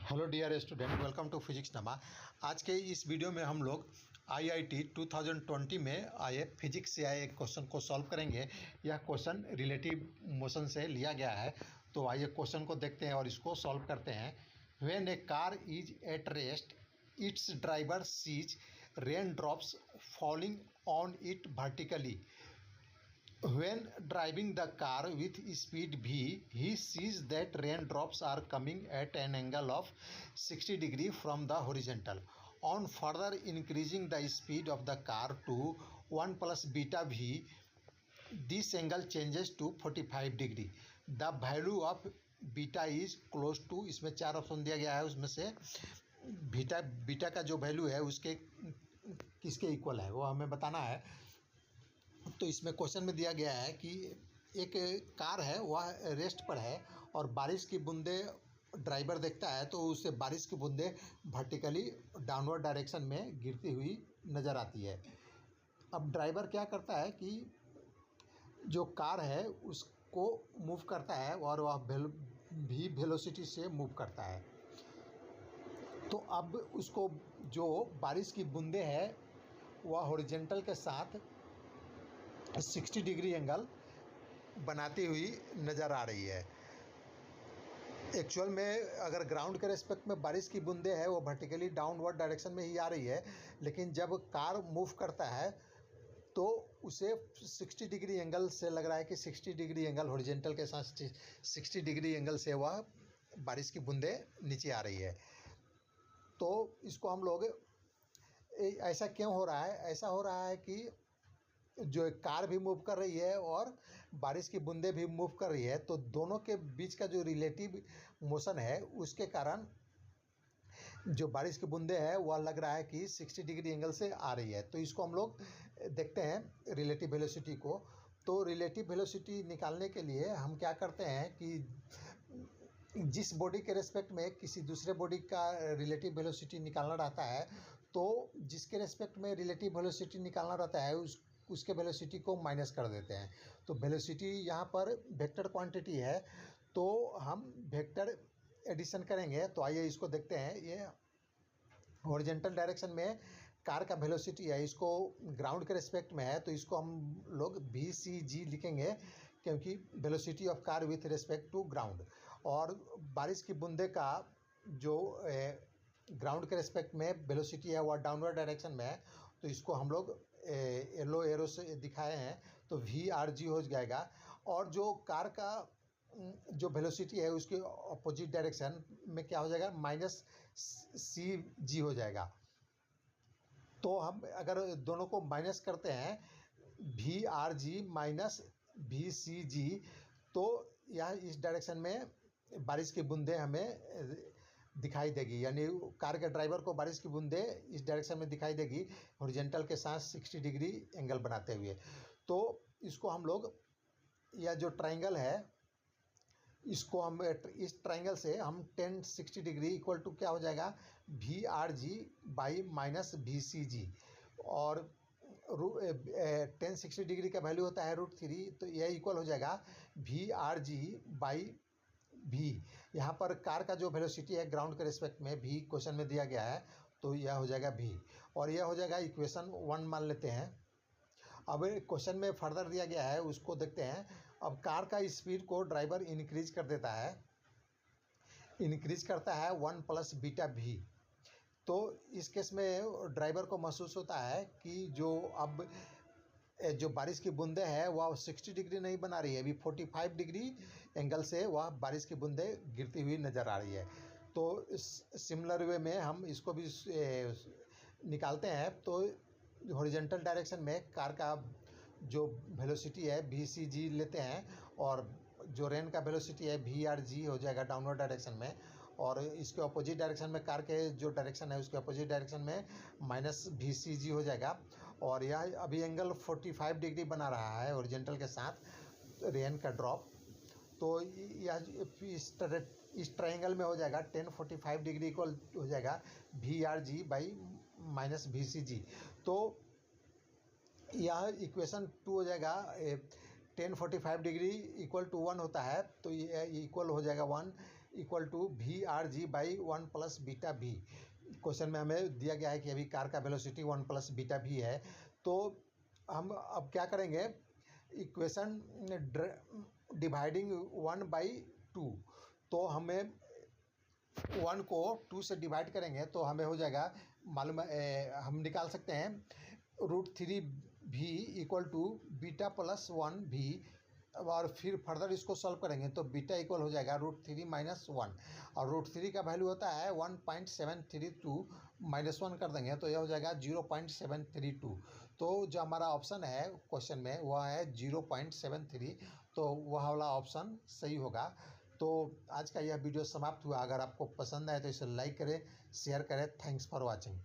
Hello dear student, welcome to physics Nama. आज के इस वीडियो में हम लोग आईआईटी 2020 में आए फिजिक्स से आए एक क्वेश्चन को सॉल्व करेंगे। यह क्वेश्चन रिलेटिव मोशन से लिया गया है, तो आइए क्वेश्चन को देखते हैं और इसको सॉल्व करते हैं। When a car is at rest, its driver sees rain drops falling on it vertically. When driving the car with speed v, he sees that raindrops are coming at an angle of 60 degree from the horizontal. On further increasing the speed of the car to 1 plus beta v, this angle changes to 45 degree. The value of beta is close to, इसमें 4 option दिया गया है, उसमें से beta का जो value है उसके किसके इक्वल है वो हमें बताना है। तो इसमें क्वेश्चन में दिया गया है कि एक कार है, वह रेस्ट पर है और बारिश की बूंदें ड्राइवर देखता है, तो उससे बारिश की बूंदें वर्टिकली डाउनवर्ड डायरेक्शन में गिरती हुई नज़र आती है। अब ड्राइवर क्या करता है कि जो कार है उसको मूव करता है और वह भी वेलोसिटी से मूव करता है। तो अब उसको जो बारिश की बूंदें हैं वह हॉरिजॉन्टल के साथ 60 डिग्री एंगल बनाती हुई नज़र आ रही है। एक्चुअल में अगर ग्राउंड के रेस्पेक्ट में बारिश की बूंदें हैं वो वर्टिकली डाउनवर्ड डायरेक्शन में ही आ रही है, लेकिन जब कार मूव करता है तो उसे 60 डिग्री एंगल से लग रहा है कि 60 डिग्री एंगल हॉरिजॉन्टल के साथ 60 डिग्री एंगल से वह बारिश की बूंदें नीचे आ रही है। तो इसको हम लोग ऐसा क्यों हो रहा है? ऐसा हो रहा है कि जो कार भी मूव कर रही है और बारिश की बूंदें भी मूव कर रही है, तो दोनों के बीच का जो रिलेटिव मोशन है उसके कारण जो बारिश की बूंदें हैं वह लग रहा है कि 60 डिग्री एंगल से आ रही है। तो इसको हम लोग देखते हैं रिलेटिव वेलोसिटी को। तो रिलेटिव वेलोसिटी निकालने के लिए हम क्या करते हैं कि जिस बॉडी के रेस्पेक्ट में किसी दूसरे बॉडी का रिलेटिव वेलोसिटी निकालना रहता है, तो जिसके रेस्पेक्ट में रिलेटिव वेलोसिटी निकालना रहता है उसके वेलोसिटी को माइनस कर देते हैं। तो वेलोसिटी यहाँ पर वेक्टर क्वांटिटी है, तो हम वेक्टर एडिशन करेंगे। तो आइए इसको देखते हैं। ये हॉरिजॉन्टल डायरेक्शन में कार का वेलोसिटी है, इसको ग्राउंड के रेस्पेक्ट में है, तो इसको हम लोग VCG लिखेंगे क्योंकि velocity of car with respect to ground. और बारिश की बूंदे का जो ग्राउंड के रेस्पेक्ट में वेलोसिटी है वह डाउनवर्ड डायरेक्शन में है, तो इसको हम लोग येलो एरो से दिखाए हैं, तो VRG हो जाएगा। और जो कार का जो वेलोसिटी है उसके अपोजिट डायरेक्शन में क्या हो जाएगा, -CG हो जाएगा। तो हम अगर दोनों को माइनस करते हैं VRG माइनस VCG, तो यह इस डायरेक्शन में बारिश की बूंदें हमें दिखाई देगी, यानी कार के ड्राइवर को बारिश की बूंदें इस डायरेक्शन में दिखाई देगी हॉरिजॉन्टल के साथ 60 डिग्री एंगल बनाते हुए। तो इसको हम लोग, यह जो ट्राइंगल है इसको हम इस ट्राइंगल से हम 1060 डिग्री इक्वल टू क्या हो जाएगा, VRG बाई माइनस VCG। और 1060 डिग्री का वैल्यू होता है √3, तो यह इक्वल हो जाएगा VRG बाई V। यहाँ पर कार का जो वेलोसिटी है ग्राउंड के रेस्पेक्ट में V क्वेश्चन में दिया गया है, तो यह हो जाएगा V और यह हो जाएगा इक्वेशन 1 मान लेते हैं। अब क्वेश्चन में फर्दर दिया गया है उसको देखते हैं। अब कार का स्पीड को ड्राइवर इंक्रीज कर देता है, इंक्रीज करता है 1 प्लस बीटा V। तो इस केस में ड्राइवर को महसूस होता है कि जो बारिश की बूंदें हैं वह 60 डिग्री नहीं बना रही है, अभी 45 डिग्री एंगल से वह बारिश की बूंदें गिरती हुई नज़र आ रही है। तो सिमिलर वे में हम इसको भी निकालते हैं। तो हॉरिजॉन्टल डायरेक्शन में कार का जो वेलोसिटी है VCG लेते हैं और जो रेन का वेलोसिटी है VRG हो जाएगा डाउनवर्ड डायरेक्शन में, और इसके अपोजिट डायरेक्शन में कार के जो डायरेक्शन है उसके अपोजिट डायरेक्शन में माइनस VCG हो जाएगा। और यह अभी एंगल 45 डिग्री बना रहा है हॉरिजॉन्टल के साथ रेन का ड्रॉप। तो यह इस ट्राइंगल में हो जाएगा 1045 डिग्री इक्वल हो जाएगा VRG बाई माइनस VCG। तो यह इक्वेशन 2 हो जाएगा। 1045 डिग्री इक्वल टू 1 होता है, तो ये इक्वल हो जाएगा 1 equal to V R G by 1 plus beta V. Question में हमें दिया गया है कि अभी कार का वेलोसिटी 1 प्लस बीटा वी है। तो हम अब क्या करेंगे, इक्वेशन डिवाइडिंग 1 बाई 2, तो हमें 1 को 2 से डिवाइड करेंगे तो हमें हो जाएगा, मालूम हम निकाल सकते हैं √3v equal to beta plus 1v। और फिर फर्दर इसको सॉल्व करेंगे तो बीटा इक्वल हो जाएगा √3 माइनस 1, और √3 का वैल्यू होता है 1.732, माइनस 1 कर देंगे तो यह हो जाएगा 0.732। तो जो हमारा ऑप्शन है क्वेश्चन में वह है 0.73, तो वह वाला ऑप्शन सही होगा। तो आज का यह वीडियो समाप्त हुआ। अगर आपको पसंद आए तो इसे लाइक करें, शेयर करें। Thanks for watching.